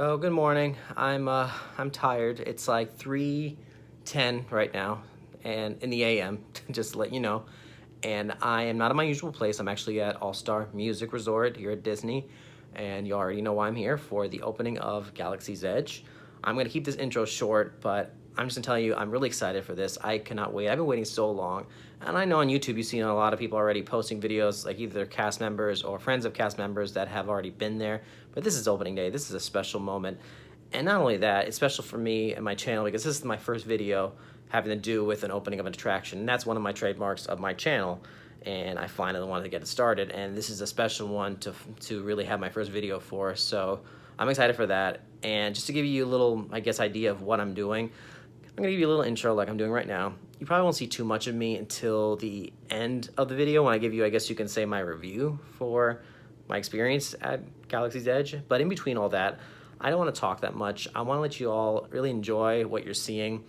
Oh, good morning. I'm tired. It's like 3:10 right now, and in the AM, just to let you know. And I am not at my usual place. I'm actually at All Star Music Resort here at Disney, and you already know why I'm here for the opening of Galaxy's Edge. I'm gonna keep this intro short, but I'm just gonna tell you I'm really excited for this. I cannot wait. I've been waiting so long, and I know on YouTube you've seen a lot of people already posting videos, like either cast members or friends of cast members that have already been there. But this is opening day. This is a special moment, and not only that, it's special for me and my channel because this is my first video having to do with an opening of an attraction, and that's one of my trademarks of my channel. And I finally wanted to get it started, and this is a special one to really have my first video for. So I'm excited for that. And just to give you a little, I guess, idea of what I'm doing, I'm gonna give you a little intro like I'm doing right now. You probably won't see too much of me until the end of the video when I give you, I guess you can say, my review for my experience at Galaxy's Edge. But in between all that, I don't want to talk that much. I want to let you all really enjoy what you're seeing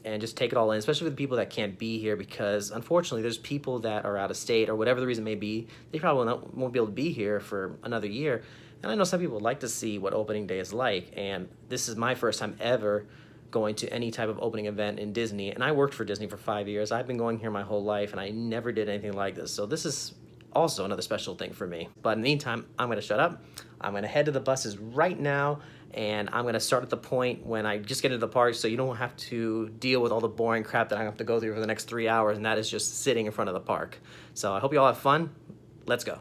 and just take it all in, especially for the people that can't be here, because unfortunately there's people that are out of state or whatever the reason may be. They probably won't be able to be here for another year. And I know some people would like to see what opening day is like, and this is my first time ever going to any type of opening event in Disney. And I worked for Disney for 5 years. I've been going here my whole life, and I never did anything like this. So this is also another special thing for me. But in the meantime, I'm gonna shut up. I'm gonna head to the buses right now, and I'm gonna start at the point when I just get into the park, so you don't have to deal with all the boring crap that I have to go through for the next 3 hours, and that is just sitting in front of the park. So I hope you all have fun. Let's go.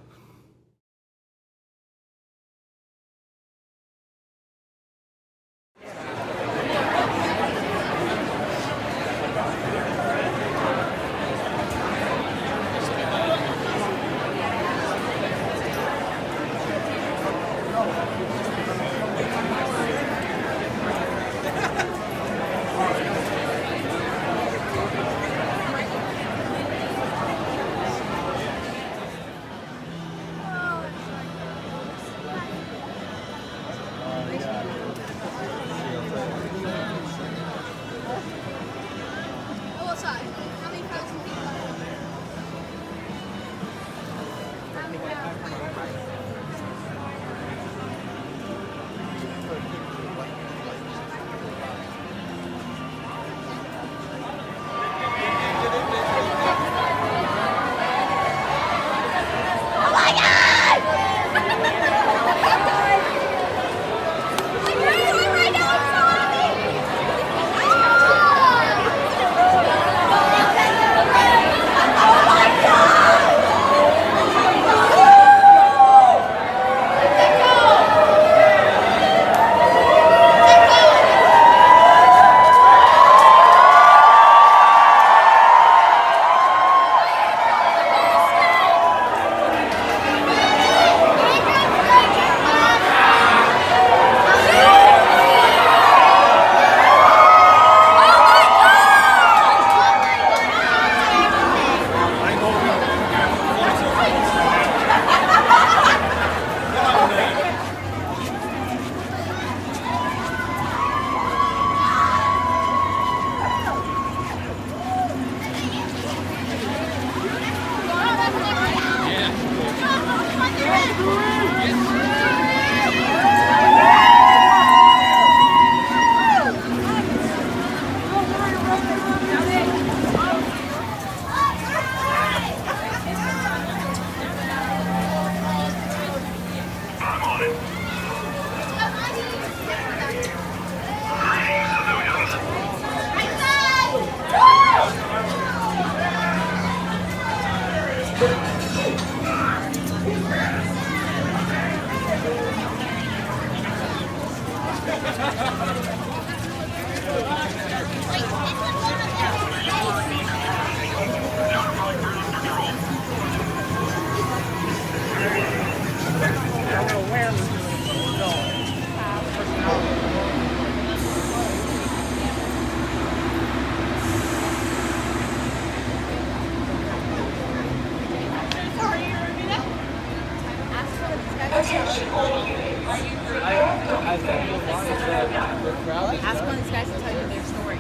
Ask one of these guys to tell you their story.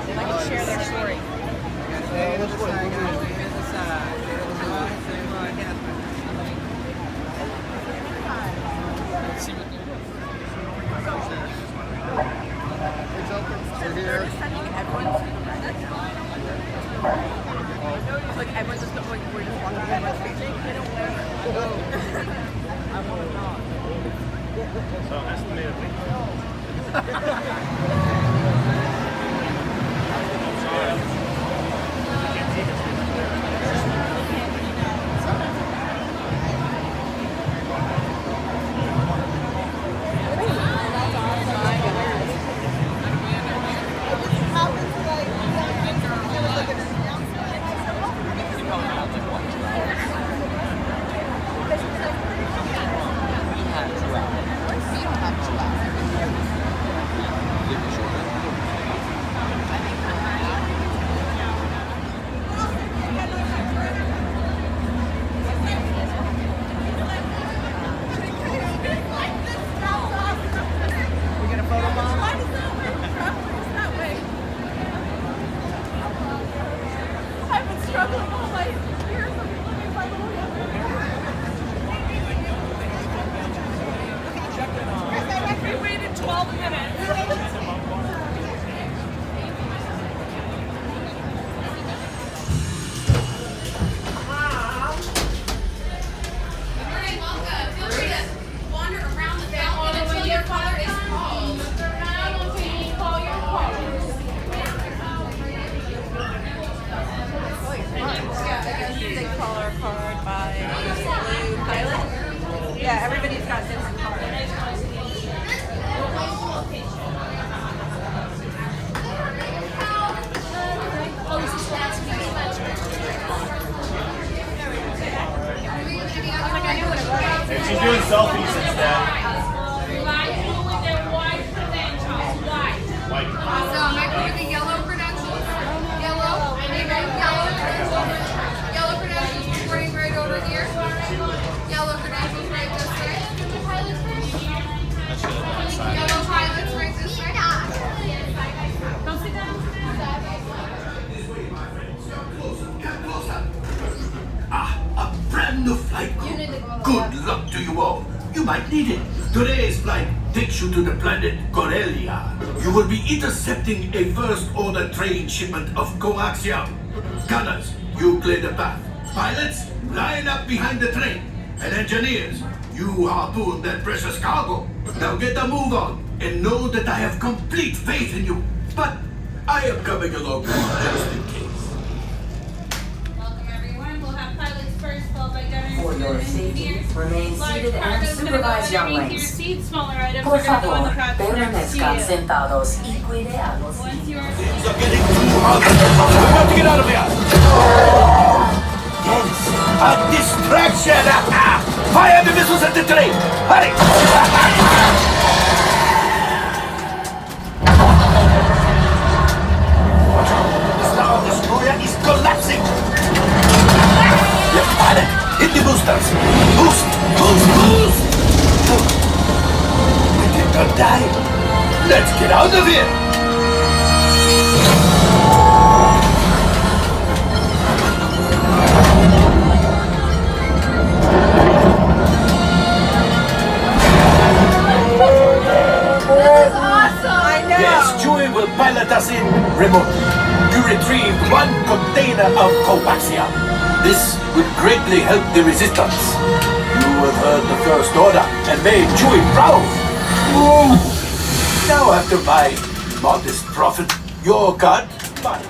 They'd like to share their story. So estimated. Yeah, everybody's got different cards. And she's doing selfies instead. White. So am I putting the yellow credentials? Yellow? Yellow credentials? Yellow credentials reporting right over here. Yellow credentials right this way. Yellow pilots right this way. Don't sit down. A brand new flight crew. Good luck to you all. You might need it. Today's flight takes you to the planet Corellia. You will be intercepting a first-order train shipment of coaxium. Gunners, you clear the path. Pilots, line up behind the train. And engineers, you harpoon that precious cargo. Now get a move on and know that I have complete faith in you. But I am coming along just in case. Welcome everyone. We'll have pilots first, followed by gunners. For your safety, remain seated and supervise younglings. Smaller items Por are going to go in the favor, crouch next to permanezcan you. sentados y cuide a los Once you are Things are getting too hot. We're about to get out of here. Yes, a distraction. Fire the missiles at the train. Hurry. The Star Destroyer is collapsing. Left pilot, hit the boosters. Boost, boost, boost. We did not die. Let's get out of here. Yes, Chewie will pilot us in remotely. You retrieved one container of coaxium. This will greatly help the resistance. You have heard the First Order and made Chewie proud. Ooh. Now after my modest profit, your god, mine.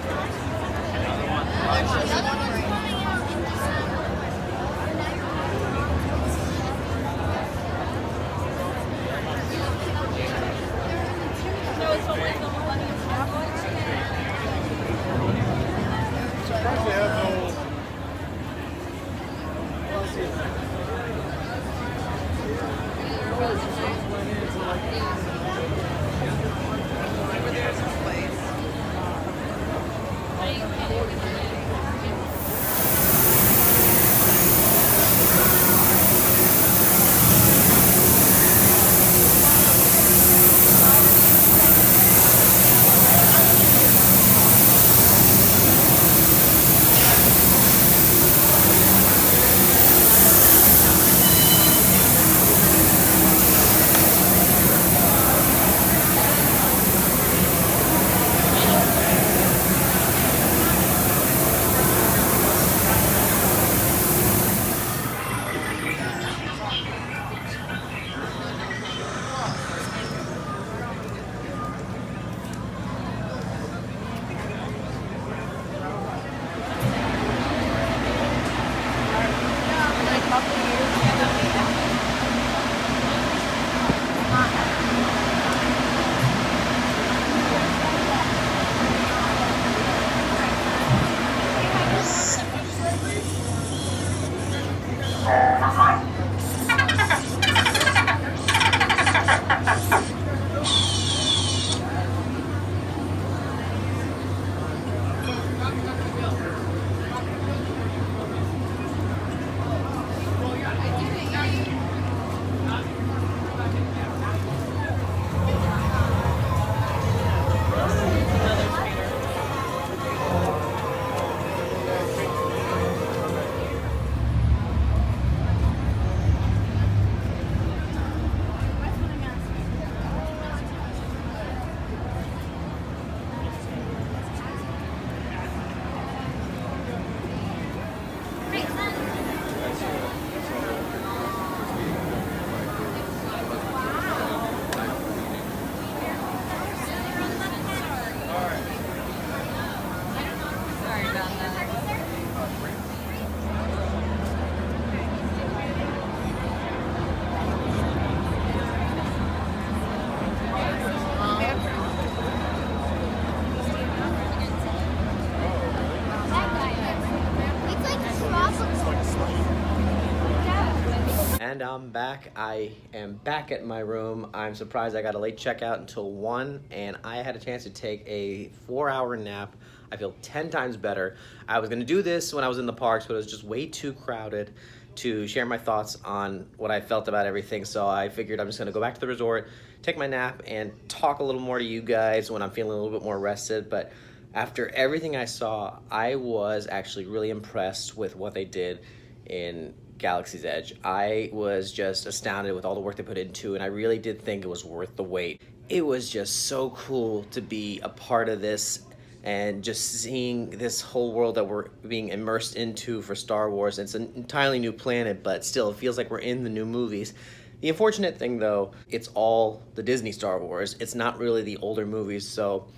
And I'm back. I am back at my room. I'm surprised I got a late checkout until 1, and I had a chance to take a 4-hour nap. I feel 10 times better. I was gonna do this when I was in the parks, but it was just way too crowded to share my thoughts on what I felt about everything. So I figured I'm just gonna go back to the resort, take my nap, and talk a little more to you guys when I'm feeling a little bit more rested. But after everything I saw, I was actually really impressed with what they did in Galaxy's Edge. I was just astounded with all the work they put into, and I really did think it was worth the wait. It was just so cool to be a part of this and just seeing this whole world that we're being immersed into for Star Wars. It's an entirely new planet, but still it feels like we're in the new movies. The unfortunate thing though, it's all the Disney Star Wars. It's not really the older movies, so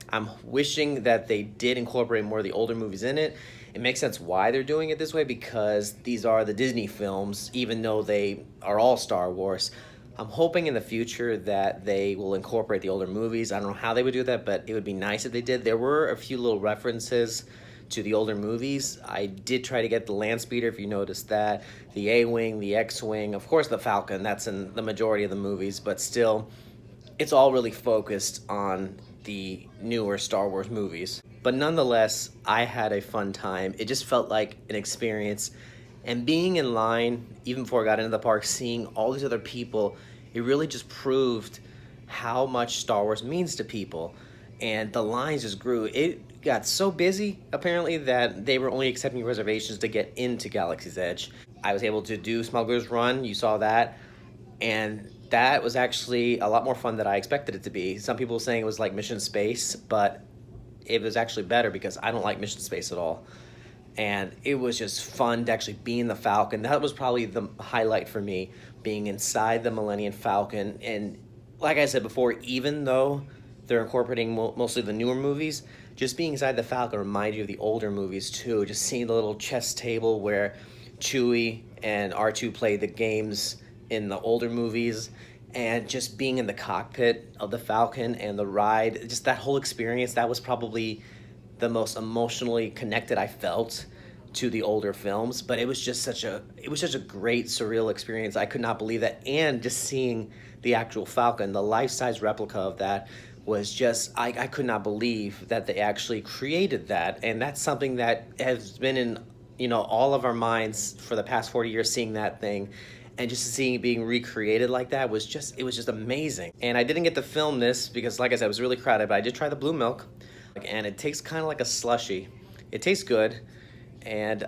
I'm wishing that they did incorporate more of the older movies in it. It makes sense why they're doing it this way, because these are the Disney films, even though they are all Star Wars. I'm hoping in the future that they will incorporate the older movies. I don't know how they would do that, but it would be nice if they did. There were a few little references to the older movies. I did try to get the land speeder, if you noticed that, the A-Wing, the X-Wing, of course the Falcon, that's in the majority of the movies, but still, it's all really focused on the newer Star Wars movies. But nonetheless, I had a fun time. It just felt like an experience. And being in line, even before I got into the park, seeing all these other people, it really just proved how much Star Wars means to people. And the lines just grew. It got so busy, apparently, that they were only accepting reservations to get into Galaxy's Edge. I was able to do Smuggler's Run, you saw that. And that was actually a lot more fun than I expected it to be. Some people were saying it was like Mission Space, but it was actually better because I don't like Mission Space at all. And it was just fun to actually be in the Falcon. That was probably the highlight for me, being inside the Millennium Falcon. And like I said before, even though they're incorporating mostly the newer movies, just being inside the Falcon reminded you of the older movies too. Just seeing the little chess table where Chewie and R2 played the games in the older movies, and just being in the cockpit of the Falcon and the ride, just that whole experience, that was probably the most emotionally connected I felt to the older films. But it was just such a great surreal experience. I could not believe that. And just seeing the actual Falcon, the life-size replica of that, was just, I could not believe that they actually created that. And that's something that has been in, you know, all of our minds for the past 40 years, seeing that thing. And just seeing it being recreated like that was just, it was just amazing. And I didn't get to film this because, like I said, it was really crowded, but I did try the blue milk. And it tastes kind of like a slushy. It tastes good, and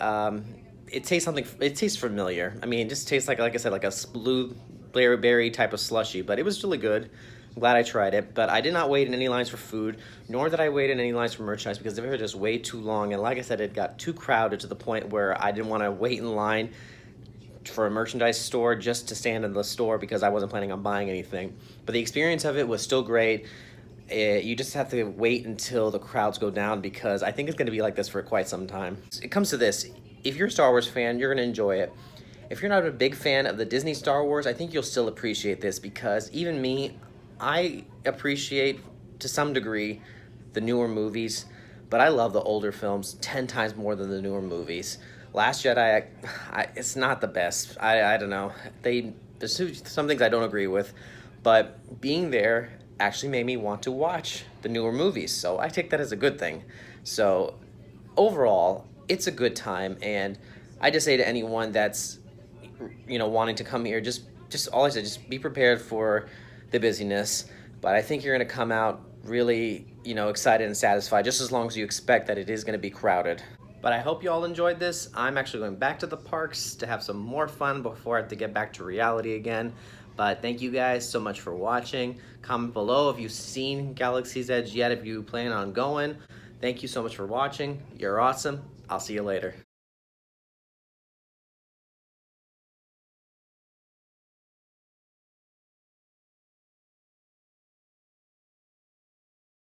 it tastes familiar. I mean, it just tastes like I said, like a blueberry type of slushy, but it was really good. I'm glad I tried it, but I did not wait in any lines for food, nor did I wait in any lines for merchandise, because they were just way too long. And like I said, it got too crowded to the point where I didn't want to wait in line for a merchandise store just to stand in the store because I wasn't planning on buying anything. But the experience of it was still great. You just have to wait until the crowds go down, because I think it's going to be like this for quite some time. It comes to this: if you're a Star Wars fan, you're going to enjoy it. If you're not a big fan of the Disney Star Wars, I think you'll still appreciate this, because even me, I appreciate to some degree the newer movies, but I love the older films 10 times more than the newer movies. Last Jedi, it's not the best. I don't know. There's some things I don't agree with, but being there actually made me want to watch the newer movies, so I take that as a good thing. So overall, it's a good time, and I just say to anyone that's, you know, wanting to come here, just all I said, just be prepared for the busyness, but I think you're going to come out really, you know, excited and satisfied, just as long as you expect that it is going to be crowded. But I hope you all enjoyed this. I'm actually going back to the parks to have some more fun before I have to get back to reality again. But thank you guys so much for watching. Comment below if you've seen Galaxy's Edge yet, if you plan on going. Thank you so much for watching. You're awesome. I'll see you later.